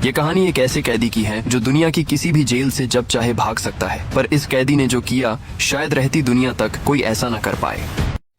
ये कहानी एक ऐसे कैदी की है जो दुनिया की किसी भी जेल से जब चाहे भाग सकता है, पर इस कैदी ने जो किया शायद रहती दुनिया तक कोई ऐसा न कर पाए।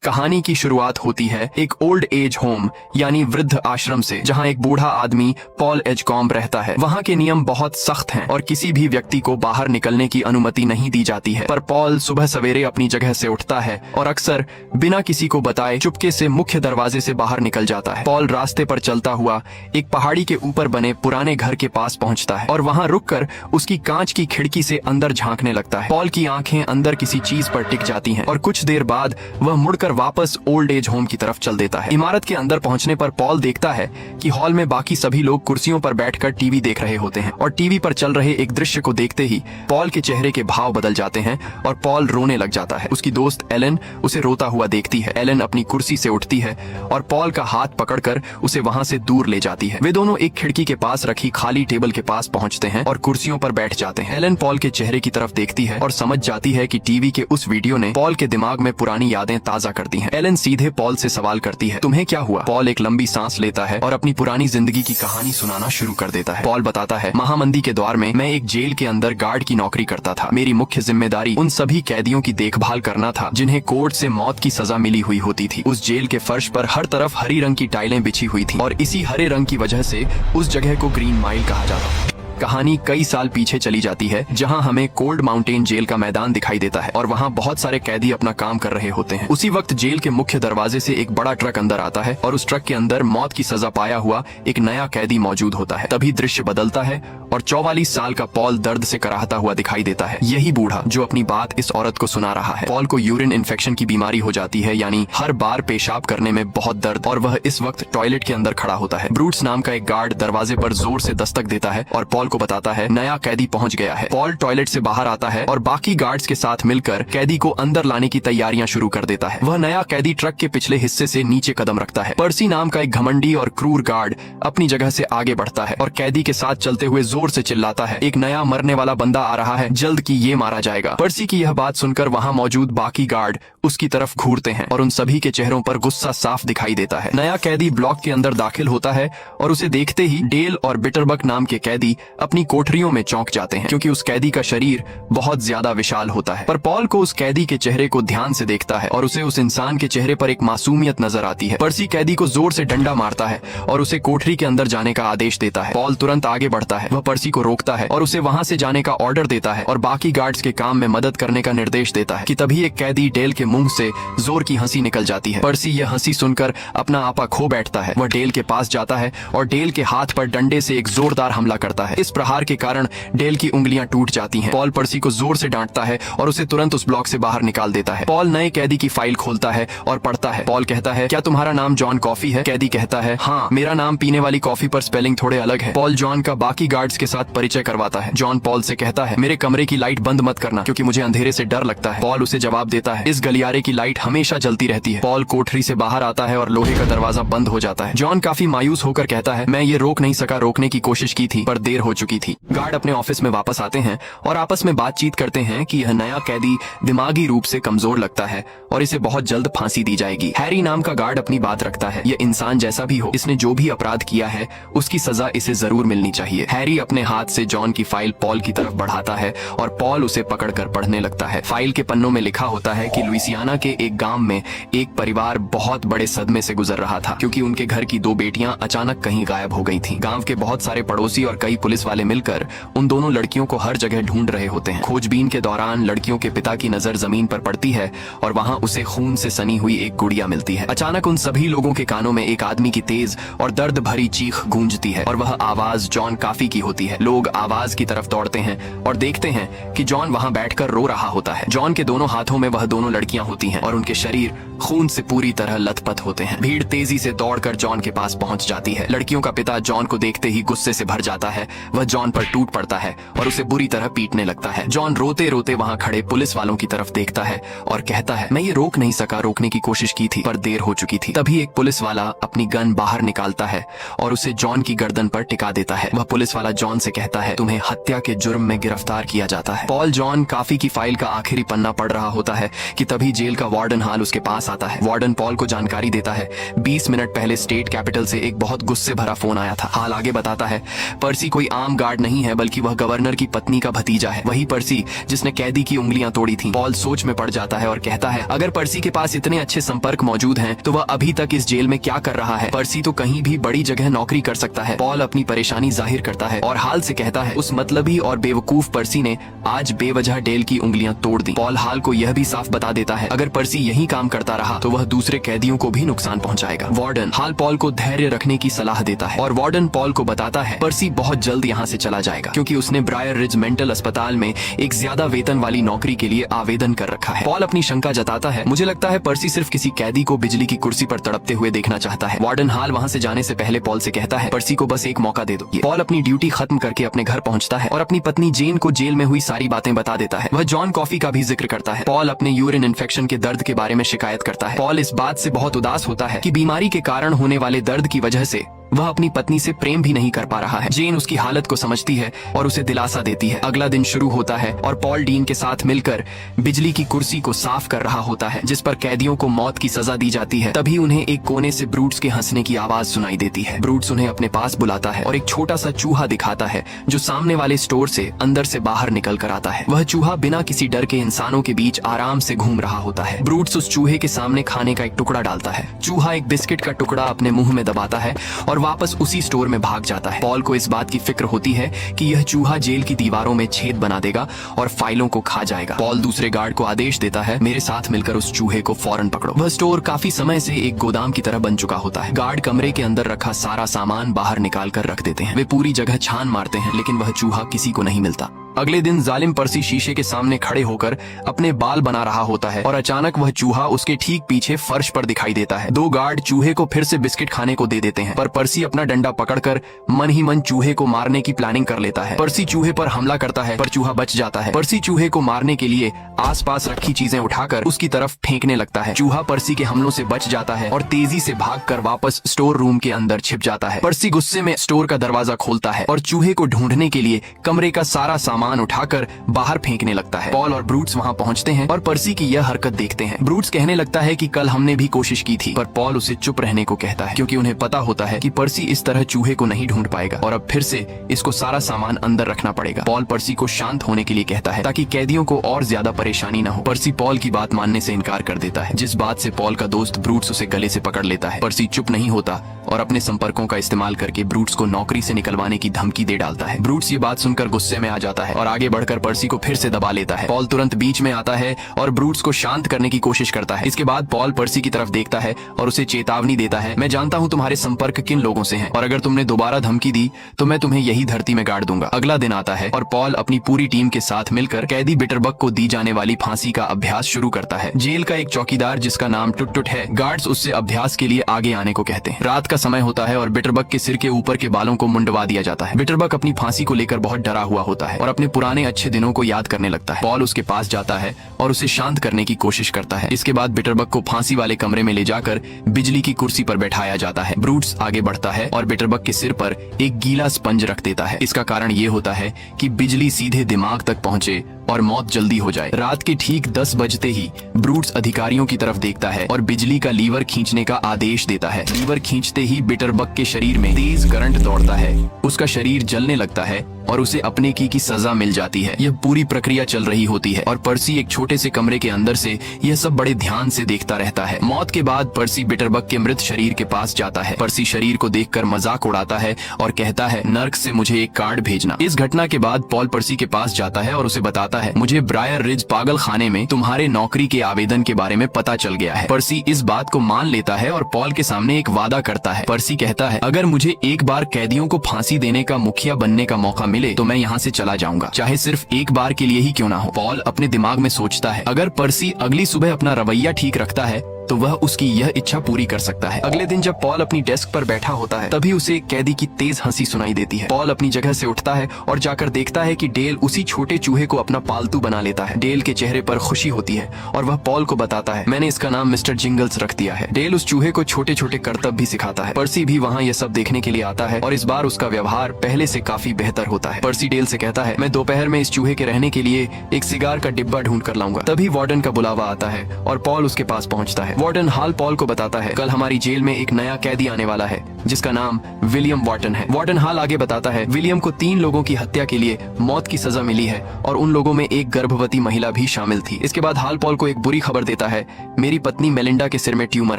कहानी की शुरुआत होती है एक ओल्ड एज होम यानी वृद्ध आश्रम से, जहां एक बूढ़ा आदमी पॉल एजकॉम्ब रहता है। वहां के नियम बहुत सख्त हैं और किसी भी व्यक्ति को बाहर निकलने की अनुमति नहीं दी जाती है। पर पॉल सुबह सवेरे अपनी जगह से उठता है और अक्सर बिना किसी को बताए चुपके से मुख्य दरवाजे से बाहर निकल जाता है। पॉल रास्ते पर चलता हुआ एक पहाड़ी के ऊपर बने पुराने घर के पास पहुंचता है और वहां रुककर उसकी कांच की खिड़की से अंदर झांकने लगता है। पॉल की आंखें अंदर किसी चीज पर टिक जाती हैं और कुछ देर बाद वह मुड़कर वापस ओल्ड एज होम की तरफ चल देता है। इमारत के अंदर पहुंचने पर पॉल देखता है कि हॉल में बाकी सभी लोग कुर्सियों पर बैठकर टीवी देख रहे होते हैं और टीवी पर चल रहे एक दृश्य को देखते ही पॉल के चेहरे के भाव बदल जाते हैं और पॉल रोने लग जाता है। उसकी दोस्त एलन उसे रोता हुआ देखती है। एलन अपनी कुर्सी से उठती है और पॉल का हाथ पकड़कर उसे वहां से दूर ले जाती है। वे दोनों एक खिड़की के पास रखी खाली टेबल के पास पहुंचते हैं और कुर्सियों पर बैठ जाते हैं। एलन पॉल के चेहरे की तरफ देखती है और समझ जाती है कि टीवी के उस वीडियो ने पॉल के दिमाग में पुरानी यादें ताजा करती हैं। एलन सीधे पॉल से सवाल करती है, तुम्हें क्या हुआ? पॉल एक लंबी सांस लेता है और अपनी पुरानी जिंदगी की कहानी सुनाना शुरू कर देता है। पॉल बताता है, महामंदी के दौर में मैं एक जेल के अंदर गार्ड की नौकरी करता था। मेरी मुख्य जिम्मेदारी उन सभी कैदियों की देखभाल करना था जिन्हें कोर्ट से मौत की सजा मिली हुई होती थी। उस जेल के फर्श पर हर तरफ हरी रंग की टाइलें बिछी हुई थी और इसी हरे रंग की वजह से उस जगह को ग्रीन माइल कहा जाता। कहानी कई साल पीछे चली जाती है, जहां हमें कोल्ड माउंटेन जेल का मैदान दिखाई देता है और वहां बहुत सारे कैदी अपना काम कर रहे होते हैं। उसी वक्त जेल के मुख्य दरवाजे से एक बड़ा ट्रक अंदर आता है और उस ट्रक के अंदर मौत की सजा पाया हुआ एक नया कैदी मौजूद होता है। तभी दृश्य बदलता है और 44 साल का पॉल दर्द से कराहता हुआ दिखाई देता है। यही बूढ़ा जो अपनी बात इस औरत को सुना रहा है। पॉल को यूरिन इन्फेक्शन की बीमारी हो जाती है, यानी हर बार पेशाब करने में बहुत दर्द, और वह इस वक्त टॉयलेट के अंदर खड़ा होता है। ब्रूट्स नाम का एक गार्ड दरवाजे पर जोर से दस्तक देता है और पॉल को बताता है नया कैदी पहुंच गया है। पॉल टॉयलेट से बाहर आता है और बाकी गार्ड्स के साथ मिलकर कैदी को अंदर लाने की तैयारियां शुरू कर देता है। वह नया कैदी ट्रक के पिछले हिस्से से नीचे कदम रखता है। पर्सी नाम का एक घमंडी और क्रूर गार्ड अपनी जगह से आगे बढ़ता है और कैदी के साथ चलते हुए जोर से चिल्लाता है, एक नया मरने वाला बंदा आ रहा है, जल्द की ये मारा जाएगा। पर्सी की यह बात सुनकर वहां मौजूद बाकी गार्ड उसकी तरफ घूरते हैं और उन सभी के चेहरों पर गुस्सा साफ दिखाई देता है। नया कैदी ब्लॉक के अंदर दाखिल होता है और उसे देखते ही डेल और बिटरबक नाम के कैदी अपनी कोठरियों में चौंक जाते हैं, क्योंकि उस कैदी का शरीर बहुत ज्यादा विशाल होता है। पर पॉल को उस कैदी के चेहरे को ध्यान से देखता है और उसे उस इंसान के चेहरे पर एक मासूमियत नजर आती है। पर्सी कैदी को जोर से डंडा मारता है और उसे कोठरी के अंदर जाने का आदेश देता है। पॉल तुरंत आगे बढ़ता है, वह पर्सी को रोकता है और उसे वहां से जाने का ऑर्डर देता है और बाकी गार्ड्स के काम में मदद करने का निर्देश देता है कि तभी एक कैदी डेल के मुंह से जोर की हंसी निकल जाती है। पर्सी यह हंसी सुनकर अपना आपा खो बैठता है। वह डेल के पास जाता है और डेल के हाथ पर डंडे से एक जोरदार हमला करता है। इस प्रहार के कारण डेल की उंगलियां टूट जाती हैं। पॉल पर्सी को जोर से डांटता है और उसे तुरंत उस ब्लॉक से बाहर निकाल देता है। पॉल नए कैदी की फाइल खोलता है और पढ़ता है। पॉल कहता है, क्या तुम्हारा नाम जॉन कॉफी है? कैदी कहता है, हाँ, मेरा नाम पीने वाली कॉफी पर स्पेलिंग थोड़े अलग है। पॉल जॉन का बाकी गार्ड्स के साथ परिचय करवाता है। जॉन पॉल से कहता है, मेरे कमरे की लाइट बंद मत करना क्योंकि मुझे अंधेरे से डर लगता है। पॉल उसे जवाब देता है, इस गलियारे की लाइट हमेशा जलती रहती है। पॉल कोठरी से बाहर आता है और लोहे का दरवाजा बंद हो जाता है। जॉन काफी मायूस होकर कहता है, मैं ये रोक नहीं सका, रोकने की कोशिश की थी पर देर हो चुकी थी। गार्ड अपने ऑफिस में वापस आते हैं और आपस में बातचीत करते हैं कि यह नया कैदी दिमागी रूप से कमजोर लगता है और इसे बहुत जल्द फांसी दी जाएगी। हैरी नाम का गार्ड अपनी बात रखता है, यह इंसान जैसा भी हो, इसने जो भी अपराध किया है उसकी सजा इसे जरूर मिलनी चाहिए। हैरी अपने हाथ से जॉन की फाइल पॉल की तरफ बढ़ाता है और पॉल उसे पकड़कर पढ़ने लगता है। फाइल के पन्नों में लिखा होता है कि लुइसियाना के एक गांव में एक परिवार बहुत बड़े सदमे से गुजर रहा था क्योंकि उनके घर की 2 बेटियां अचानक कहीं गायब हो गई थीं। गांव के बहुत सारे पड़ोसी और कई पुलिस वाले मिलकर उन दोनों लड़कियों को हर जगह ढूंढ रहे होते हैं। खोजबीन के दौरान लड़कियों के पिता की नजर जमीन पर पड़ती है और वहां उसे खून से सनी हुई एक गुड़िया मिलती है। अचानक उन सभी लोगों के कानों में एक आदमी की तेज और दर्द भरी चीख गूंजती है और वह आवाज जॉन काफी की होती है। लोग आवाज की तरफ दौड़ते हैं और देखते हैं कि जॉन वहां बैठकर रो रहा होता है। जॉन के दोनों हाथों में वह दोनों लड़कियां होती हैं और उनके शरीर खून से पूरी तरह लथपथ होते हैं। भीड़ तेजी से दौड़कर जॉन के पास पहुंच जाती है। लड़कियों का पिता जॉन को देखते ही गुस्से से भर जाता है। वह जॉन पर टूट पड़ता है और उसे बुरी तरह पीटने लगता है। जॉन रोते रोते वहां खड़े पुलिस वालों की तरफ देखता है और कहता है, मैं ये रोक नहीं सका, रोकने की कोशिश की थी पर देर हो चुकी थी। तभी एक पुलिस वाला अपनी गन बाहर निकालता है और उसे जॉन की गर्दन पर टिका देता है। वह पुलिस वाला जॉन से कहता है, तुम्हें हत्या के जुर्म में गिरफ्तार किया जाता है। पॉल जॉन काफी की फाइल का आखिरी पन्ना पढ़ रहा होता है कि तभी जेल का वार्डन हाल उसके पास आता है। वार्डन पॉल को जानकारी देता है 20 मिनट पहले स्टेट कैपिटल से एक बहुत गुस्से भरा फोन आया था। हाल आगे बताता है पर्सी कोई आम गार्ड नहीं है बल्कि वह गवर्नर की पत्नी का भतीजा है, वही पर्सी जिसने कैदी की उंगलियां तोड़ी थी। पॉल सोच में पड़ जाता है और कहता है अगर पर्सी के पास इतने अच्छे संपर्क मौजूद हैं तो वह अभी तक इस जेल में क्या कर रहा है। पर्सी तो कहीं भी बड़ी जगह नौकरी कर सकता है। पॉल अपनी परेशानी जाहिर करता है और हाल से कहता है उस मतलबी और बेवकूफ पर्सी ने आज बेवजह डेल की उंगलियां तोड़ दी। पॉल हाल को यह भी साफ बता देता है अगर पर्सी यही काम करता रहा तो वह दूसरे कैदियों को भी नुकसान पहुंचाएगा। वार्डन हाल पॉल को धैर्य रखने की सलाह देता है और वार्डन पॉल को बताता है पर्सी बहुत जल्द यहाँ से चला जाएगा क्योंकि उसने ब्रायर रिज मेंटल अस्पताल में एक ज्यादा वेतन वाली नौकरी के लिए आवेदन कर रखा है। पॉल अपनी शंका जताता है मुझे लगता है पर्सी सिर्फ किसी कैदी को बिजली की कुर्सी पर तड़पते हुए देखना चाहता है। वार्डन हाल वहाँ से जाने से पहले पॉल से कहता है पर्सी को बस एक मौका दे दो। पॉल अपनी ड्यूटी खत्म करके अपने घर पहुँचता है और अपनी पत्नी जेन को जेल में हुई सारी बातें बता देता है। वह जॉन कॉफी का भी जिक्र करता है। पॉल अपने यूरिन इन्फेक्शन के दर्द के बारे में शिकायत करता है। पॉल इस बात से बहुत उदास होता है कि बीमारी के कारण होने वाले दर्द की वजह से वह अपनी पत्नी से प्रेम भी नहीं कर पा रहा है। जेन उसकी हालत को समझती है और उसे दिलासा देती है। अगला दिन शुरू होता है और पॉल डीन के साथ मिलकर बिजली की कुर्सी को साफ कर रहा होता है जिस पर कैदियों को मौत की सजा दी जाती है। तभी उन्हें एक कोने से ब्रूट्स के हंसने की आवाज सुनाई देती है। ब्रूट्स उन्हें अपने पास बुलाता है और एक छोटा सा चूहा दिखाता है जो सामने वाले स्टोर से अंदर से बाहर निकल कर आता है। वह चूहा बिना किसी डर के इंसानों के बीच आराम से घूम रहा होता है। ब्रूट्स उस चूहे के सामने खाने का एक टुकड़ा डालता है। चूहा एक बिस्किट का टुकड़ा अपने मुंह में दबाता है और वापस उसी स्टोर में भाग जाता है। पॉल को इस बात की फिक्र होती है कि यह चूहा जेल की दीवारों में छेद बना देगा और फाइलों को खा जाएगा। पॉल दूसरे गार्ड को आदेश देता है मेरे साथ मिलकर उस चूहे को फौरन पकड़ो। वह स्टोर काफी समय से एक गोदाम की तरह बन चुका होता है। गार्ड कमरे के अंदर रखा सारा सामान बाहर निकाल कर रख देते हैं। वे पूरी जगह छान मारते हैं लेकिन वह चूहा किसी को नहीं मिलता। अगले दिन जालिम पर्सी शीशे के सामने खड़े होकर अपने बाल बना रहा होता है और अचानक वह चूहा उसके ठीक पीछे फर्श पर दिखाई देता है। दो गार्ड चूहे को फिर से बिस्किट खाने को दे देते हैं पर पर्सी अपना डंडा पकड़कर मन ही मन चूहे को मारने की प्लानिंग कर लेता है। पर्सी चूहे पर हमला करता है पर चूहा बच जाता है। पर्सी चूहे को मारने के लिए आसपास रखी चीजें उठाकर उसकी तरफ फेंकने लगता है। चूहा पर्सी के हमलों से बच जाता है और तेजी से भागकर वापस स्टोर रूम के अंदर छिप जाता है। पर्सी गुस्से में स्टोर का दरवाजा खोलता है और चूहे को ढूंढने के लिए कमरे का सारा सामान उठाकर बाहर फेंकने लगता है। पॉल और ब्रूट्स वहाँ पहुँचते हैं और पर्सी की यह हरकत देखते हैं। ब्रूट्स कहने लगता है कि कल हमने भी कोशिश की थी पर पॉल उसे चुप रहने को कहता है क्योंकि उन्हें पता होता है कि पर्सी इस तरह चूहे को नहीं ढूंढ पाएगा और अब फिर से इसको सारा सामान अंदर रखना पड़ेगा। पॉल पर्सी को शांत होने के लिए कहता है ताकि कैदियों को और ज्यादा परेशानी न हो। पर्सी पॉल की बात मानने से इनकार कर देता है जिस बात से पॉल का दोस्त ब्रूट्स उसे गले से पकड़ लेता है। पर्सी चुप नहीं होता और अपने संपर्कों का इस्तेमाल करके ब्रूट्स को नौकरी से निकलवाने की धमकी दे डालता है। ब्रूट्स ये बात सुनकर गुस्से में आ जाता है और आगे बढ़कर पर्सी को फिर से दबा लेता है। पॉल तुरंत बीच में आता है और ब्रूट्स को शांत करने की कोशिश करता है। इसके बाद पॉल पर्सी की तरफ देखता है और उसे चेतावनी देता है मैं जानता हूँ तुम्हारे संपर्क किन लोगों से हैं और अगर तुमने दोबारा धमकी दी तो मैं तुम्हें यही धरती में गाड़ दूंगा। अगला दिन आता है और पॉल अपनी पूरी टीम के साथ मिलकर कैदी बिटरबक को दी जाने वाली फांसी का अभ्यास शुरू करता है। जेल का एक चौकीदार जिसका नाम टुट टुट है गार्ड्स उससे अभ्यास के लिए आगे आने को कहते हैं। रात का समय होता है और बिटरबक के सिर के ऊपर के बालों को मुंडवा दिया जाता है। बिटरबक अपनी फांसी को लेकर बहुत डरा हुआ होता है और अपने पुराने अच्छे दिनों को याद करने लगता है। पॉल उसके पास जाता है और उसे शांत करने की कोशिश करता है। इसके बाद बिटरबक को फांसी वाले कमरे में ले जाकर बिजली की कुर्सी पर बैठाया जाता है। ब्रूट्स आगे बढ़ता है और बिटरबक के सिर पर एक गीला स्पंज रख देता है। इसका कारण ये होता है कि बिजली सीधे दिमाग तक पहुंचे और मौत जल्दी हो जाए। रात के ठीक 10 बजते ही ब्रूट्स अधिकारियों की तरफ देखता है और बिजली का लीवर खींचने का आदेश देता है। लीवर खींचते ही बिटरबक के शरीर में तेज करंट दौड़ता है। उसका शरीर जलने लगता है और उसे अपने की सजा मिल जाती है। यह पूरी प्रक्रिया चल रही होती है और पर्सी एक छोटे से कमरे के अंदर से यह सब बड़े ध्यान से देखता रहता है। मौत के बाद पर्सी बिटरबक के मृत शरीर के पास जाता है। पर्सी शरीर को देखकर मजाक उड़ाता है और कहता है नर्क से मुझे एक कार्ड भेजना। इस घटना के बाद पॉल पर्सी के पास जाता है और उसे बताता है मुझे ब्रायर रिज पागल खाने में तुम्हारे नौकरी के आवेदन के बारे में पता चल गया है। पर्सी इस बात को मान लेता है और पॉल के सामने एक वादा करता है। पर्सी कहता है अगर मुझे एक बार कैदियों को फांसी देने का मुखिया बनने का मौका मिले तो मैं यहाँ से चला जाऊंगा, चाहे सिर्फ एक बार के लिए ही क्यों ना हो। पॉल अपने दिमाग में सोचता है अगर पर्सी अगली सुबह अपना रवैया ठीक रखता है तो वह उसकी यह इच्छा पूरी कर सकता है। अगले दिन जब पॉल अपनी डेस्क पर बैठा होता है तभी उसे कैदी की तेज हंसी सुनाई देती है। पॉल अपनी जगह से उठता है और जाकर देखता है कि डेल उसी छोटे चूहे को अपना पालतू बना लेता है। डेल के चेहरे पर खुशी होती है और वह पॉल को बताता है, मैंने इसका नाम मिस्टर जिंगल्स रख दिया है। डेल उस चूहे को छोटे छोटे करतब भी सिखाता है। पर्सी भी वहाँ यह सब देखने के लिए आता है और इस बार उसका व्यवहार पहले से काफी बेहतर होता है। पर्सी डेल से कहता है, मैं दोपहर में इस चूहे के रहने के लिए एक सिगार का डिब्बा ढूंढ कर लाऊंगा। तभी वार्डन का बुलावा आता है और पॉल उसके पास पहुंचता है। वार्डन हाल पॉल को बताता है, कल हमारी जेल में एक नया कैदी आने वाला है जिसका नाम विलियम वार्टन है। वार्डन हाल आगे बताता है, विलियम को 3 लोगों की हत्या के लिए मौत की सजा मिली है और उन लोगों में एक गर्भवती महिला भी शामिल थी। इसके बाद हाल पॉल को एक बुरी खबर देता है, मेरी पत्नी मेलिंडा के सिर में ट्यूमर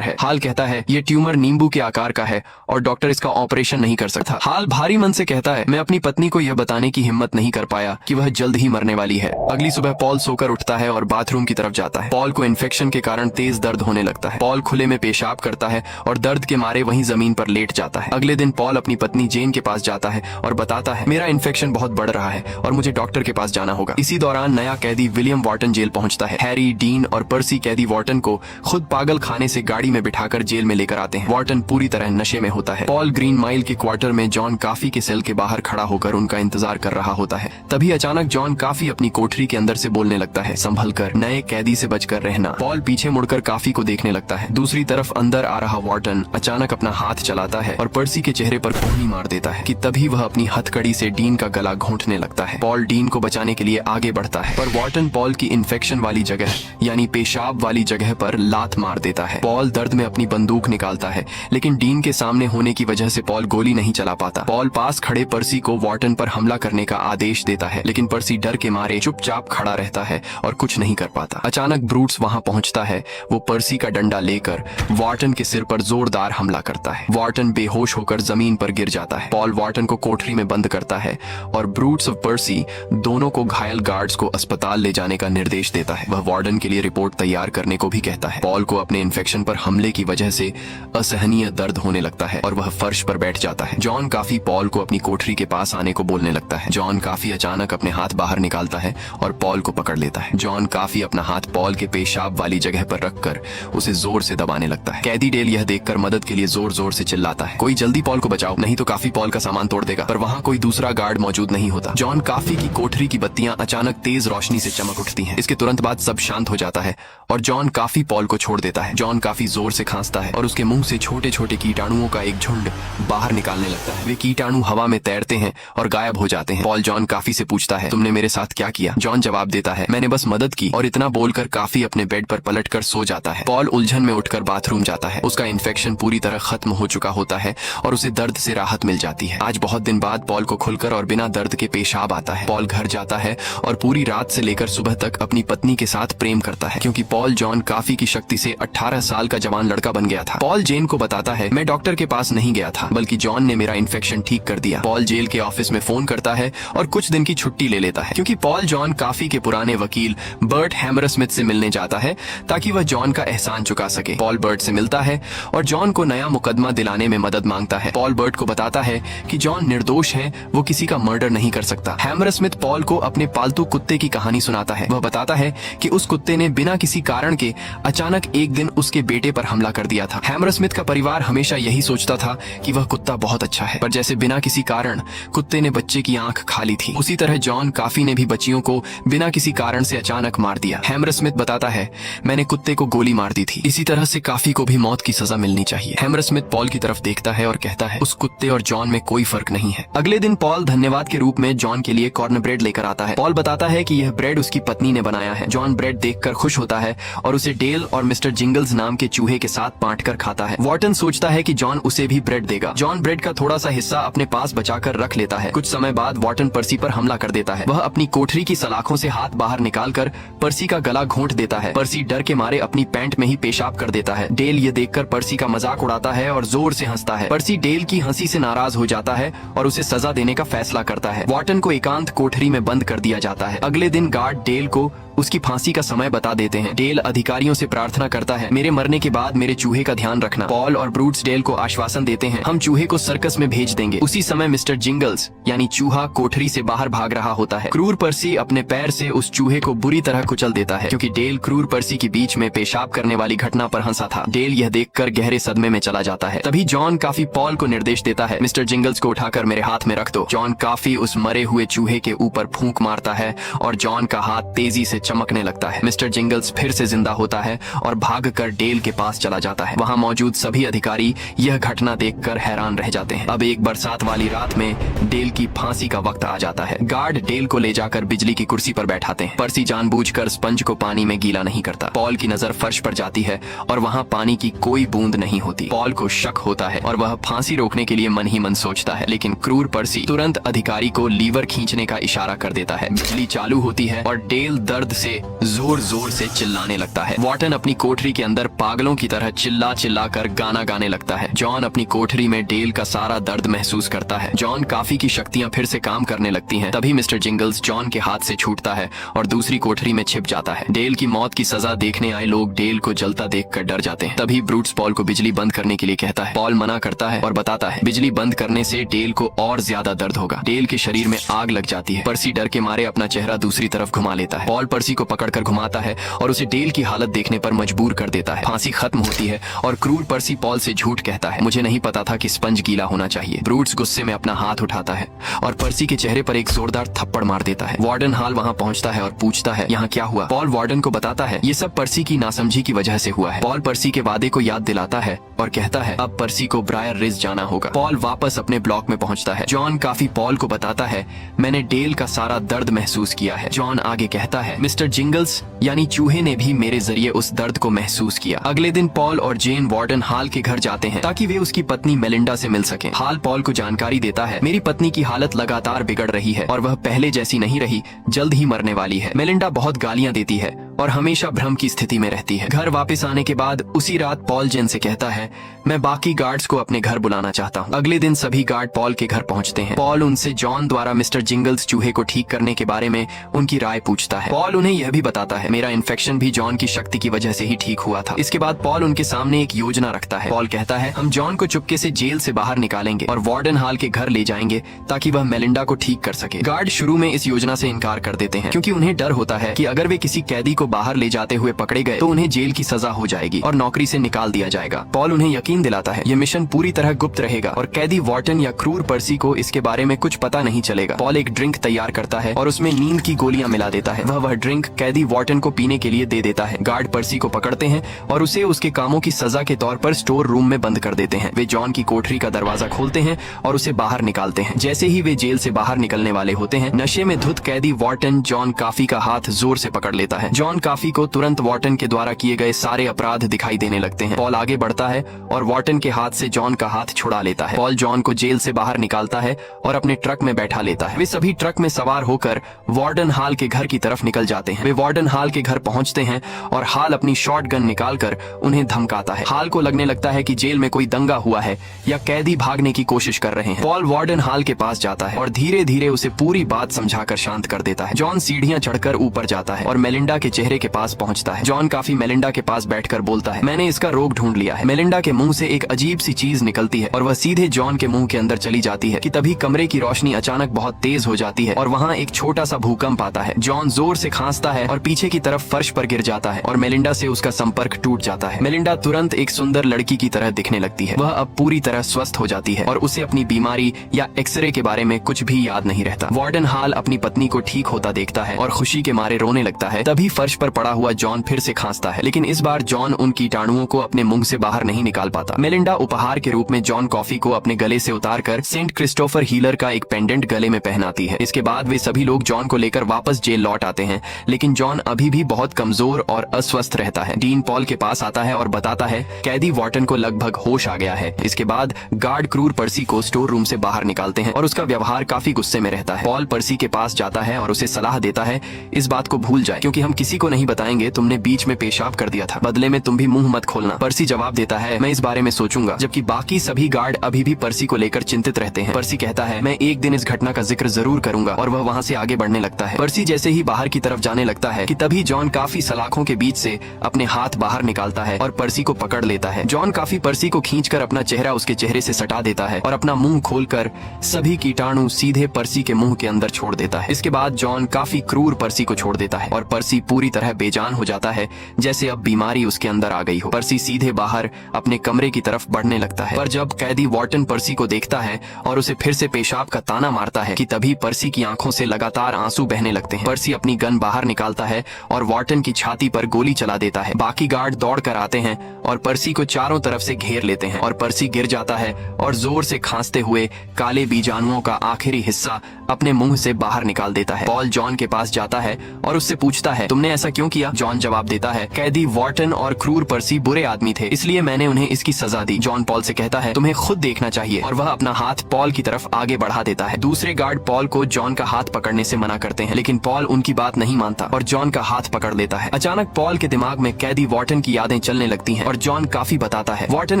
है। हाल कहता है, ये ट्यूमर नींबू के आकार का है और डॉक्टर इसका ऑपरेशन नहीं कर सकता। हाल भारी मन से कहता है, मैं अपनी पत्नी को यह बताने की हिम्मत नहीं कर पाया कि वह जल्द ही मरने वाली है। अगली सुबह पॉल सोकर उठता है और बाथरूम की तरफ जाता है। पॉल को इन्फेक्शन के कारण तेज दर्द होने लगता है। पॉल खुले में पेशाब करता है और दर्द के मारे वहीं जमीन पर लेट जाता है। अगले दिन पॉल अपनी पत्नी जेन के पास जाता है और बताता है, मेरा इन्फेक्शन बहुत बढ़ रहा है और मुझे डॉक्टर के पास जाना होगा। इसी दौरान नया कैदी विलियम वार्टन जेल पहुंचता है। हैरी, डीन और पर्सी कैदी वार्टन को खुद पागल खाने से गाड़ी में बिठाकर जेल में लेकर आते हैं। वार्टन पूरी तरह नशे में होता है। पॉल ग्रीन माइल के क्वार्टर में जॉन काफी के सेल के बाहर खड़ा होकर उनका इंतजार कर रहा होता है। तभी अचानक जॉन काफी अपनी कोठरी के अंदर से बोलने लगता है, संभल कर, नए कैदी से बचकर रहना। पॉल पीछे मुड़कर काफी को देखने लगता है। दूसरी तरफ अंदर आ रहा वार्टन अचानक अपना हाथ चलाता है और पर्सी के चेहरे पर कोहनी मार देता है कि तभी वह अपनी हथकड़ी से डीन का गला घोंटने लगता है। पॉल डीन को बचाने के लिए आगे बढ़ता है पर वार्टन पॉल की इन्फेक्शन वाली जगह यानी पेशाब वाली जगह पर लात मार देता है। पॉल दर्द में अपनी बंदूक निकालता है लेकिन डीन के सामने होने की वजह से पॉल गोली नहीं चला पाता। पॉल पास खड़े पर्सी को वार्टन पर हमला करने का आदेश देता है लेकिन पर्सी डर के मारे चुपचाप खड़ा रहता है और कुछ नहीं कर पाता। अचानक ब्रूट्स वहां पहुंचता है। वो पर्सी का डंडा लेकर वार्टन के सिर पर जोरदार हमला करता है। वार्टन बेहोश होकर जमीन पर गिर जाता है। पॉल वार्टन को कोठरी में बंद करता है और ब्रूट्स और पर्सी दोनों को घायल गार्ड्स को अस्पताल ले जाने का निर्देश देता है। वह वार्डन के लिए रिपोर्ट तैयार करने को भी कहता है। पॉल को अपने इन्फेक्शन पर हमले की वजह से असहनीय दर्द होने लगता है और वह फर्श पर बैठ जाता है। जॉन काफी पॉल को अपनी कोठरी के पास आने को बोलने लगता है। जॉन काफी अचानक अपने हाथ बाहर निकालता है और पॉल को पकड़ लेता है। जॉन काफी अपना हाथ पॉल के पेशाब वाली जगह पर रखकर उसे जोर से दबाने लगता है। कैदी डेल यह देखकर मदद के लिए जोर जोर से चिल्लाता है, कोई जल्दी पॉल को बचाओ, नहीं तो काफी पॉल का सामान तोड़ देगा। पर वहाँ कोई दूसरा गार्ड मौजूद नहीं होता। जॉन काफी की कोठरी की बत्तियां अचानक तेज रोशनी से चमक उठती हैं। इसके तुरंत बाद सब शांत हो जाता है और जॉन काफी पॉल को छोड़ देता है। जॉन काफी जोर से खांसता है और उसके मुंह से छोटे छोटे कीटाणुओं का एक झुंड बाहर निकालने लगता है। वे कीटाणु हवा में तैरते हैं और गायब हो जाते हैं। पॉल जॉन काफी से पूछता है, तुमने मेरे साथ क्या किया? जॉन जवाब देता है, मैंने बस मदद की, और इतना बोलकर काफी अपने बेड पर पलटकर सो जाता है। पॉल उलझन में उठकर बाथरूम जाता है। उसका इन्फेक्शन पूरी तरह खत्म हो चुका होता है और उसे दर्द से राहत मिल जाती है। आज बहुत दिन बाद पॉल को खुलकर और बिना दर्द के पेशाब आता है। पॉल घर जाता है और पूरी रात से लेकर सुबह तक अपनी पत्नी के साथ प्रेम करता है क्योंकि पॉल जॉन काफी की शक्ति से 18 साल का जवान लड़का बन गया था। पॉल जेन को बताता है, मैं डॉक्टर के पास नहीं गया था बल्कि जॉन ने मेरा इन्फेक्शन ठीक कर दिया। पॉल जेल के ऑफिस में फोन करता है और कुछ दिन की छुट्टी ले लेता है क्योंकि पॉल जॉन काफी के पुराने वकील बर्ट हैमरस्मिथ से मिलने जाता है ताकि वह जॉन का एहसान चुका सके। पॉल बर्ट से मिलता है और जॉन को नया मुकदमा दिलाने में मदद मांगता है। पॉल बर्ट को बताता है कि जॉन निर्दोष है, वो किसी का मर्डर नहीं कर सकता। हैमरस्मिथ पॉल को अपने पालतू कुत्ते की कहानी सुनाता है। वह बताता है कि उस कुत्ते ने बिना किसी कारण के अचानक एक दिन उसके बेटे पर हमला कर दिया था। हैमरस्मिथ का परिवार हमेशा यही सोचता था कि वह कुत्ता बहुत अच्छा है, पर जैसे बिना किसी कारण कुत्ते ने बच्चे की आंख खा ली थी, उसी तरह जॉन काफी ने भी बच्चियों को बिना किसी कारण से अचानक मार दिया। हैमरस्मिथ बताता है, मैंने कुत्ते को गोली मार दी थी, इसी तरह से काफी को भी मौत की सजा मिलनी चाहिए। हैमरस्मिथ पॉल की तरफ देखता है और कहता है, उस कुत्ते और जॉन में कोई फर्क नहीं है। अगले दिन पॉल धन्यवाद के रूप में जॉन के लिए कॉर्न ब्रेड लेकर आता है। पॉल बताता है कि यह ब्रेड उसकी पत्नी ने बनाया है। जॉन ब्रेड देखकर खुश होता है और उसे डेल और मिस्टर जिंगल्स नाम के चूहे के साथ बांटकर खाता है। वार्टन सोचता है कि जॉन उसे भी ब्रेड देगा। जॉन ब्रेड का थोड़ा सा हिस्सा अपने पास बचाकर रख लेता है। कुछ समय बाद वार्टन पर्सी पर हमला कर देता है। वह अपनी कोठरी की सलाखों से हाथ बाहर निकालकर पर्सी का गला घोंट देता है। पर्सी डर के मारे अपनी पैंट में ही पेशाब कर देता है। डेल ये देखकर पर्सी का मजाक उड़ाता है और जोर से हंसता है। पर्सी डेल की हंसी से नाराज हो जाता है और उसे सजा देने का फैसला करता है। वार्टन को एकांत कोठरी में बंद कर दिया जाता है। अगले दिन गार्ड डेल को उसकी फांसी का समय बता देते हैं। डेल अधिकारियों से प्रार्थना करता है, मेरे मरने के बाद मेरे चूहे का ध्यान रखना। पॉल और ब्रूट्स डेल को आश्वासन देते हैं, हम चूहे को सर्कस में भेज देंगे। उसी समय मिस्टर जिंगल्स यानी चूहा कोठरी से बाहर भाग रहा होता है। क्रूर पर्सी अपने पैर से उस चूहे को बुरी तरह कुचल देता है, क्योंकि डेल क्रूर पर्सी के बीच में पेशाब करने वाली घटना पर हंसा था। डेल यह देखकर गहरे सदमे में चला जाता है। तभी जॉन काफी पॉल को निर्देश देता है, मिस्टर जिंगल्स को उठाकर मेरे हाथ में रख दो। जॉन काफी उस मरे हुए चूहे के ऊपर फूंक मारता है और जॉन का हाथ तेजी से चमकने लगता है। मिस्टर जिंगल्स फिर से जिंदा होता है और भागकर डेल के पास चला जाता है। वहाँ मौजूद सभी अधिकारी यह घटना देखकर हैरान रह जाते हैं। अब एक बरसात वाली रात में डेल की फांसी का वक्त आ जाता है। गार्ड डेल को ले जाकर बिजली की कुर्सी पर बैठाते हैं। पर्सी जानबूझकर स्पंज को पानी में गीला नहीं करता। पॉल की नजर फर्श पर जाती है और वहाँ पानी की कोई बूंद नहीं होती। पॉल को शक होता है और वह फांसी रोकने के लिए मन ही मन सोचता है, लेकिन क्रूर पर्सी तुरंत अधिकारी को लीवर खींचने का इशारा कर देता है। बिजली चालू होती है और डेल दर्द से जोर जोर से चिल्लाने लगता है। वॉर्टन अपनी कोठरी के अंदर पागलों की तरह चिल्ला चिल्ला कर गाना गाने लगता है। जॉन अपनी कोठरी में डेल का सारा दर्द महसूस करता है। जॉन काफी की शक्तियां फिर से काम करने लगती हैं। तभी मिस्टर जिंगल्स जॉन के हाथ से छूटता है और दूसरी कोठरी में छिप जाता है। डेल की मौत की सजा देखने आए लोग डेल को जलता देखकर डर जाते हैं। तभी ब्रूट्स पॉल को बिजली बंद करने के लिए कहता है। पॉल मना करता है और बताता है, बिजली बंद करने से डेल को और ज्यादा दर्द होगा। डेल के शरीर में आग लग जाती है। पर्सी डर के मारे अपना चेहरा दूसरी तरफ घुमा लेता है। पॉल पर्सी को पकड़कर घुमाता है और उसे डेल की हालत देखने पर मजबूर कर देता है। फांसी खत्म होती है और क्रूर पर्सी पॉल से झूठ कहता है, मुझे नहीं पता था कि स्पंज गीला होना चाहिए। ब्रूट्स गुस्से में अपना हाथ उठाता है और पर्सी के चेहरे पर एक जोरदार थप्पड़ मार देता है। वार्डन हाल वहाँ पहुँचता है और पूछता है, यहाँ क्या हुआ? पॉल वार्डन को बताता है, ये सब पर्सी की नासमझी की वजह से हुआ है। पॉल पर्सी के वादे को याद दिलाता है और कहता है, अब पर्सी को ब्रायर रिज जाना होगा। पॉल वापस अपने ब्लॉक में पहुँचता है। जॉन काफी पॉल को बताता है, मैंने डेल का सारा दर्द महसूस किया है। जॉन आगे कहता है, मिस्टर जिंगल्स यानी चूहे ने भी मेरे जरिए उस दर्द को महसूस किया। अगले दिन पॉल और जेन वार्डन हाल के घर जाते हैं ताकि वे उसकी पत्नी मेलिंडा से मिल सकें। हाल पॉल को जानकारी देता है, मेरी पत्नी की हालत लगातार बिगड़ रही है और वह पहले जैसी नहीं रही, जल्द ही मरने वाली है। मेलिंडा बहुत गालियां देती है और हमेशा भ्रम की स्थिति में रहती है। घर वापस आने के बाद उसी रात पॉल जेन से कहता है, मैं बाकी गार्ड्स को अपने घर बुलाना चाहता हूँ। अगले दिन सभी गार्ड पॉल के घर पहुँचते हैं। पॉल उनसे जॉन द्वारा मिस्टर जिंगल्स चूहे को ठीक करने के बारे में उनकी राय पूछता है। पॉल उन्हें यह भी बताता है, मेरा इन्फेक्शन भी जॉन की शक्ति की वजह से ही ठीक हुआ था। इसके बाद पॉल उनके सामने एक योजना रखता है। पॉल कहता है, हम जॉन को चुपके से जेल से बाहर निकालेंगे और वार्डन हाल के घर ले जाएंगे ताकि वह मेलिंडा को ठीक कर सके। गार्ड शुरू में इस योजना से इनकार कर देते हैं क्योंकि उन्हें डर होता है कि अगर वे किसी कैदी को बाहर ले जाते हुए पकड़े गए तो उन्हें जेल की सजा हो जाएगी और नौकरी से निकाल दिया जाएगा। पॉल उन्हें यकीन दिलाता है, ये मिशन पूरी तरह गुप्त रहेगा और कैदी वार्टन या क्रूर पर्सी को इसके बारे में कुछ पता नहीं चलेगा। पॉल एक ड्रिंक तैयार करता है और उसमें नींद की गोलियां मिला देता है। वह ड्रिंक कैदी वार्टन को पीने के लिए दे देता है। गार्ड पर्सी को पकड़ते हैं और उसे उसके कामों की सजा के तौर पर स्टोर रूम में बंद कर देते हैं। वे जॉन की कोठरी का दरवाजा खोलते हैं और उसे बाहर निकालते हैं। जैसे ही वे जेल से बाहर निकलने वाले होते हैं, नशे में धुत कैदी वार्टन जॉन काफी का हाथ जोर से पकड़ लेता है। जॉन काफी को तुरंत वार्टन के द्वारा किए गए सारे अपराध दिखाई देने लगते हैं। पॉल आगे बढ़ता है और वार्टन के हाथ से जॉन का हाथ छुड़ा लेता है। पॉल जॉन को जेल से बाहर निकालता है और अपने ट्रक में बैठा लेता है। वे सभी ट्रक में सवार होकर वार्डन हाल के घर की तरफ निकल जाते हैं। वे वार्डन हाल के घर पहुंचते हैं और हाल अपनी शॉर्ट गन निकालकर उन्हें धमकाता है। हाल को लगने लगता है कि जेल में कोई दंगा हुआ है या कैदी भागने की कोशिश कर रहे हैं। पॉल वार्डन हाल के पास जाता है और धीरे धीरे उसे पूरी बात समझाकर शांत कर देता है। जॉन सीढ़ियां चढ़कर ऊपर जाता है और मेलिंडा के चेहरे के पास पहुंचता है। जॉन काफी मेलिंडा के पास बैठकर बोलता है, मैंने इसका रोग ढूंढ लिया है। मेलिंडा के मुंह से एक अजीब सी चीज निकलती है और वह सीधे जॉन के मुंह के अंदर चली जाती है कि तभी कमरे की रोशनी अचानक बहुत तेज हो जाती है और वहाँ एक छोटा सा भूकंप आता है। जॉन जोर से खांसता है और पीछे की तरफ फर्श पर गिर जाता है और मेलिंडा से उसका संपर्क टूट जाता है। मेलिंडा तुरंत एक सुंदर लड़की की तरह दिखने लगती है। वह अब पूरी तरह स्वस्थ हो जाती है और उसे अपनी बीमारी या एक्सरे के बारे में कुछ भी याद नहीं रहता। वार्डन हाल अपनी पत्नी को ठीक होता देखता है और खुशी के मारे रोने लगता है। तभी फर्श पर पड़ा हुआ जॉन फिर से खांसता है, लेकिन इस बार जॉन उन कीटाणुओं को अपने मुंह से बाहर नहीं निकाल पाता। मेलिंडा उपहार के रूप में जॉन कॉफी को अपने गले से उतारकर सेंट क्रिस्टोफर हीलर का एक पेंडेंट गले में पहनाती है। इसके बाद वे सभी लोग जॉन को लेकर वापस जेल लौट आते हैं, लेकिन जॉन अभी भी बहुत कमजोर और अस्वस्थ रहता है। डीन पॉल के पास आता है और बताता है कैदी वार्टन को लगभग होश आ गया है। इसके बाद गार्ड क्रूर पर्सी को स्टोर रूम से बाहर निकालते हैं और उसका व्यवहार काफी गुस्से में रहता है। पॉल पर्सी के पास जाता है और उसे सलाह देता है इस बात को भूल जाए क्योंकि हम किसी को नहीं बताएंगे तुमने बीच में पेशाब कर दिया था, बदले में तुम भी मुंह मत खोलना। पर्सी जवाब देता है, मैं इस बारे में सोचूंगा। जबकि बाकी सभी गार्ड अभी भी पर्सी को लेकर चिंतित रहते हैं। पर्सी कहता है, मैं एक दिन इस घटना का जिक्र जरूर करूंगा, और वह वहाँ से आगे बढ़ने लगता है। पर्सी जैसे ही बाहर की तरफ जाने लगता है कि तभी जॉन काफी सलाखों के बीच से अपने हाथ बाहर निकालता है और पर्सी को पकड़ लेता है। जॉन काफी पर्सी को खींचकर अपना चेहरा उसके चेहरे से सटा देता है और अपना मुंह खोलकर सभी कीटाणु सीधे पर्सी के मुंह के अंदर छोड़ देता है। इसके बाद जॉन काफी क्रूर पर्सी को छोड़ देता है और पर्सी पूरी तरह बेजान हो जाता है, जैसे अब बीमारी उसके अंदर आ गई हो। पर्सी सीधे बाहर अपने कमरे की तरफ बढ़ने लगता है, पर जब कैदी वॉर्टन पर्सी को देखता है और उसे फिर से पेशाब का ताना मारता है कि तभी पर्सी की आंखों से लगातार आंसू बहने लगते हैं। पर्सी अपनी गन बाहर निकालता है और वॉर्टन की छाती पर गोली चला देता है। बाकी गार्ड दौड़ कर आते हैं और पर्सी को चारों तरफ से घेर लेते हैं और पर्सी गिर जाता है और जोर से खांसते हुए काले बीजाणुओं का आखिरी हिस्सा अपने मुंह से बाहर निकाल देता है। पॉल जॉन के पास जाता है और उससे पूछता है, तुमने ऐसा क्यों किया? जॉन जवाब देता है, कैदी वॉर्टन और क्रूर पर्सी बुरे आदमी थे, इसलिए मैंने उन्हें इसकी सजा दी। जॉन पॉल से कहता है, तुम्हें खुद देखना चाहिए, और वह अपना हाथ पॉल की तरफ आगे बढ़ा देता है। दूसरे गार्ड पॉल को जॉन का हाथ पकड़ने से मना करते हैं, लेकिन पॉल उनकी बात नहीं मानता और जॉन का हाथ पकड़ लेता है। अचानक पॉल के दिमाग में कैदी वॉर्टन की यादें चलने लगती हैं और जॉन काफी बताता है। वॉर्टन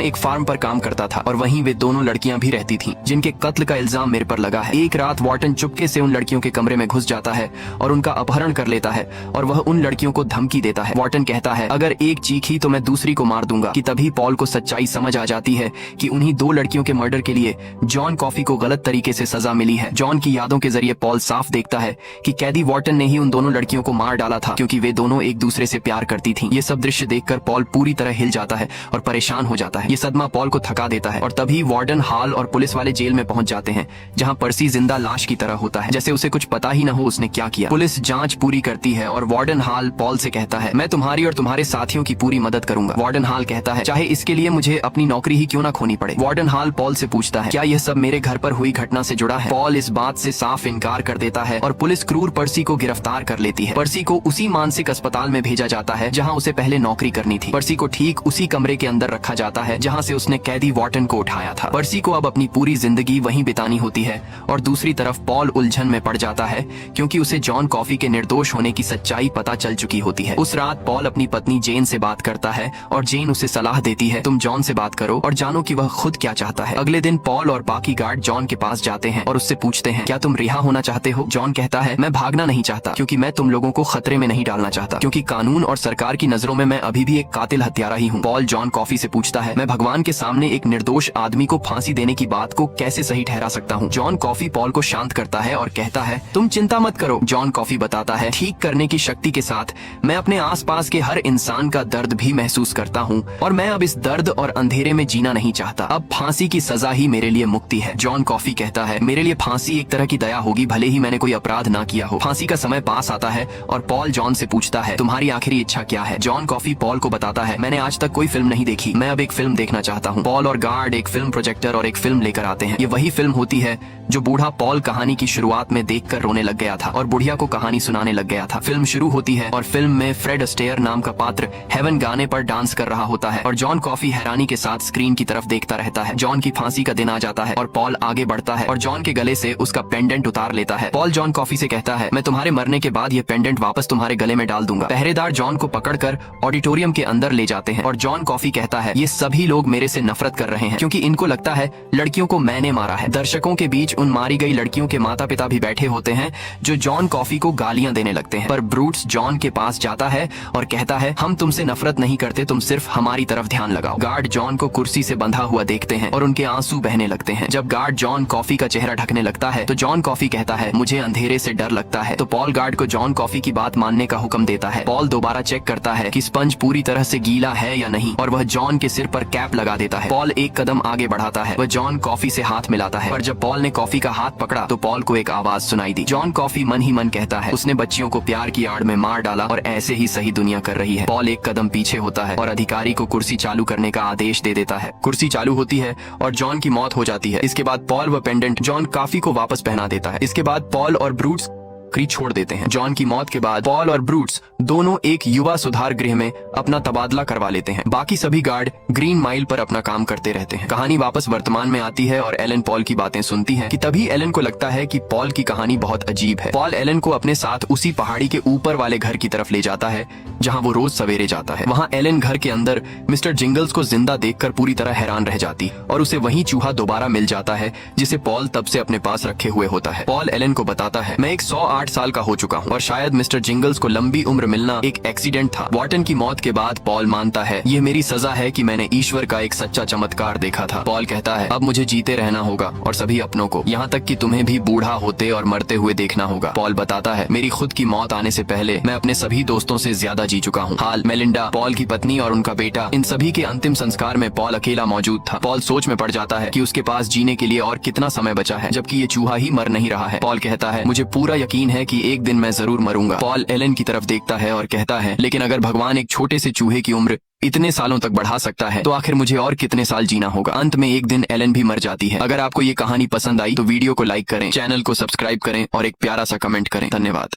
एक फार्म पर काम करता था और वहीं वे दोनों लड़कियां भी रहती थीं, जिनके कत्ल का इल्जाम मेरे पर लगा है। एक रात वॉर्टन चुपके से उन लड़कियों के कमरे में घुस जाता है और उनका अपहरण कर लेता है और वह उन लड़कियों को धमकी देता है। वॉर्टन कहता है, अगर एक चीखी तो मैं दूसरी को मार दूंगा। कि तभी पॉल को सच्चाई समझ आ जाती है कि उन्हीं दो लड़कियों के मर्डर के लिए जॉन कॉफी को गलत तरीके से सजा मिली है। जॉन की यादों के जरिए पॉल साफ देखता है कि कैदी वॉर्टन ने ही उन दोनों लड़कियों को मार डाला था, क्योंकि वे दोनों एक दूसरे से प्यार करती थीं। ये सब दृश्य देखकर पॉल पूरी तरह हिल जाता है और परेशान हो जाता है। ये सदमा पॉल को थका देता है और तभी वार्डन हॉल और पुलिस वाले जेल में पहुंच जाते हैं, जहां पर्सी जिंदा लाश की तरह होता है, जैसे उसे कुछ पता ही न हो उसने क्या किया। पुलिस जांच पूरी करती है और वार्डन हॉल पॉल से कहता है, मैं तुम्हारी और तुम्हारे साथियों की पूरी मदद करूंगा। वार्डन हॉल कहता है, चाहे इसके लिए मुझे अपनी नौकरी ही क्यों ना खोनी पड़े। वार्डन हॉल पॉल से पूछता है, क्या यह सब मेरे घर पर हुई घटना से जुड़ा है? पॉल इस बात से साफ इनकार कर देता है और पुलिस क्रूर पर्सी को गिरफ्तार कर लेती है। पर्सी को उसी मानसिक अस्पताल में भेजा जाता है जहां उसे पहले नौकरी करनी थी। पर्सी को ठीक उसी कमरे के अंदर रखा जाता है जहां से उसने कैदी वॉर्टन को उठाया था। पर्सी को अब अपनी पूरी जिंदगी वहीं बितानी होती है और दूसरी तरफ पॉल उलझन में पड़ जाता है, क्योंकि उसे जॉन कॉफी के निर्दोष होने की सच्चाई पता चल चुकी होती है। उस रात पॉल अपनी पत्नी जेन से बात करता है और जेन उसे सलाह देती है, तुम जॉन से बात करो और जानो कि वह खुद क्या चाहता है। अगले दिन पॉल और बाकी गार्ड जॉन के पास जाते हैं और उससे पूछते हैं, क्या तुम रिहा होना चाहते हो? जॉन कहता है, मैं भागना नहीं चाहता, क्योंकि मैं तुम लोगों को खतरे में नहीं डालना चाहता, क्योंकि कानून और सरकार की नजरों में मैं अभी भी एक कातिल हत्यारा ही हूँ। पॉल जॉन कॉफी से पूछता है, मैं भगवान के सामने एक निर्दोष आदमी को फांसी देने की बात को कैसे सही ठहरा सकता हूँ? जॉन कॉफी पॉल को शांत करता है और कहता है, तुम चिंता मत करो। जॉन कॉफी बताता है, ठीक करने की शक्ति के साथ मैं अपने आसपास के हर इंसान का दर्द भी महसूस करता हूँ और मैं अब इस दर्द और अंधेरे में जीना नहीं चाहता। अब फांसी की सजा ही मेरे लिए मुक्ति है। जॉन कॉफी कहता है, मेरे लिए फांसी एक तरह की दया होगी, भले ही मैंने कोई अपराध ना किया हो। फांसी का समय पास आता है और पॉल जॉन से पूछता है, तुम्हारी आखिरी इच्छा क्या है? जॉन कॉफी पॉल को बताता है, मैंने आज तक कोई फिल्म नहीं देखी, मैं अब एक फिल्म देखना चाहता हूँ। पॉल और गार्ड एक फिल्म प्रोजेक्टर और एक फिल्म लेकर आते हैं। ये वही फिल्म होती है जो बूढ़ा पॉल कहानी की शुरुआत में देखकर रोने लग गया था और बुढ़िया को कहानी सुनाने लग गया था। फिल्म शुरू होती है और फिल्म में फ्रेड अस्टेयर नाम का पात्र हेवन गाने पर डांस कर रहा होता है और जॉन कॉफी हैरानी के साथ स्क्रीन की तरफ देखता रहता है। जॉन की फांसी का दिन आ जाता है और पॉल आगे बढ़ता है और जॉन के गले से उसका पेंडेंट उतार लेता है। पॉल जॉन कॉफी से कहता है, मैं तुम्हारे मरने के बाद ये पेंडेंट वापस तुम्हारे गले में डाल दूंगा। पहरेदार जॉन को पकड़कर ऑडिटोरियम के अंदर ले जाते हैं और जॉन कॉफी कहता है, ये सभी लोग मेरे से नफरत कर रहे हैं, क्योंकि इनको लगता है लड़कियों को मैंने मारा है। दर्शकों के बीच उन मारी गई लड़कियों के माता पिता भी बैठे होते हैं जो जॉन कॉफी को गालियां देने लगते हैं, पर ब्रूट्स जॉन के पास जाता है और कहता है, हम तुमसे नफरत नहीं करते, तुम सिर्फ हमारी तरफ ध्यान लगाओ। गार्ड जॉन को कुर्सी से बंधा हुआ देखते हैं और उनके आंसू बहने लगते हैं। जब गार्ड जॉन कॉफी का चेहरा ढकने लगता है तो जॉन कॉफी कहता है, मुझे अंधेरे से डर लगता है। तो पॉल गार्ड को जॉन कॉफी की बात मानने का हुक्म देता है। पॉल दोबारा चेक करता है कि स्पंज पूरी तरह से गीला है या नहीं और वह जॉन के सिर पर कैप लगा देता है। पॉल एक कदम आगे बढ़ाता है, वह जॉन कॉफी से हाथ मिलाता है, पर जब पॉल ने कॉफी का हाथ पकड़ा तो पॉल को एक आवाज सुनाई दी। जॉन कॉफी मन ही मन कहता है, उसने बच्चियों को प्यार की आड़ में मार डाला और ऐसे ही सही दुनिया कर रही है। पॉल एक कदम पीछे होता है और अधिकारी को कुर्सी चालू करने का आदेश दे देता है। कुर्सी चालू होती है और जॉन की मौत हो जाती है। इसके बाद पॉल व पेंडेंट जॉन कॉफी को वापस पहना देता है। इसके बाद पॉल और ब्रूट्स नौकरी छोड़ देते हैं। जॉन की मौत के बाद पॉल और ब्रूट्स दोनों एक युवा सुधार गृह में अपना तबादला करवा लेते हैं। बाकी सभी गार्ड ग्रीन माइल पर अपना काम करते रहते हैं। कहानी वापस वर्तमान में आती है और एलन पॉल की बातें सुनती है कि तभी एलन को लगता है कि पॉल की कहानी बहुत अजीब है। पॉल एलन को अपने साथ उसी पहाड़ी के ऊपर वाले घर की तरफ ले जाता है जहां वो रोज सवेरे जाता है। वहां एलन घर के अंदर मिस्टर जिंगल्स को जिंदा देखकर पूरी तरह हैरान रह जाती और उसे वही चूहा दोबारा मिल जाता है जिसे पॉल तब से अपने पास रखे हुए होता है। पॉल एलन को बताता है, मैं एक 108 साल का हो चुका हूँ और शायद मिस्टर जिंगल्स को लंबी उम्र मिलना एक एक्सीडेंट था। वॉर्टन की मौत के बाद पॉल मानता है ये मेरी सजा है कि मैंने ईश्वर का एक सच्चा चमत्कार देखा था। पॉल कहता है अब मुझे जीते रहना होगा और सभी अपनों को, यहाँ तक कि तुम्हें भी बूढ़ा होते और मरते हुए देखना होगा। पॉल बताता है मेरी खुद की मौत आने से पहले मैं अपने सभी दोस्तों से ज्यादा जी चुका हूँ। हाल मेलिंडा, पॉल की पत्नी और उनका बेटा, इन सभी के अंतिम संस्कार में पॉल अकेला मौजूद था। पॉल सोच में पड़ जाता है कि उसके पास जीने के लिए और कितना समय बचा है जबकि ये चूहा ही मर नहीं रहा है। पॉल कहता है मुझे पूरा यकीन है कि एक दिन मैं जरूर मरूंगा। पॉल एलन की तरफ देखता है और कहता है लेकिन अगर भगवान एक छोटे से चूहे की उम्र इतने सालों तक बढ़ा सकता है तो आखिर मुझे और कितने साल जीना होगा। अंत में एक दिन एलन भी मर जाती है। अगर आपको ये कहानी पसंद आई तो वीडियो को लाइक करें, चैनल को सब्सक्राइब करें और एक प्यारा सा कमेंट करें। धन्यवाद।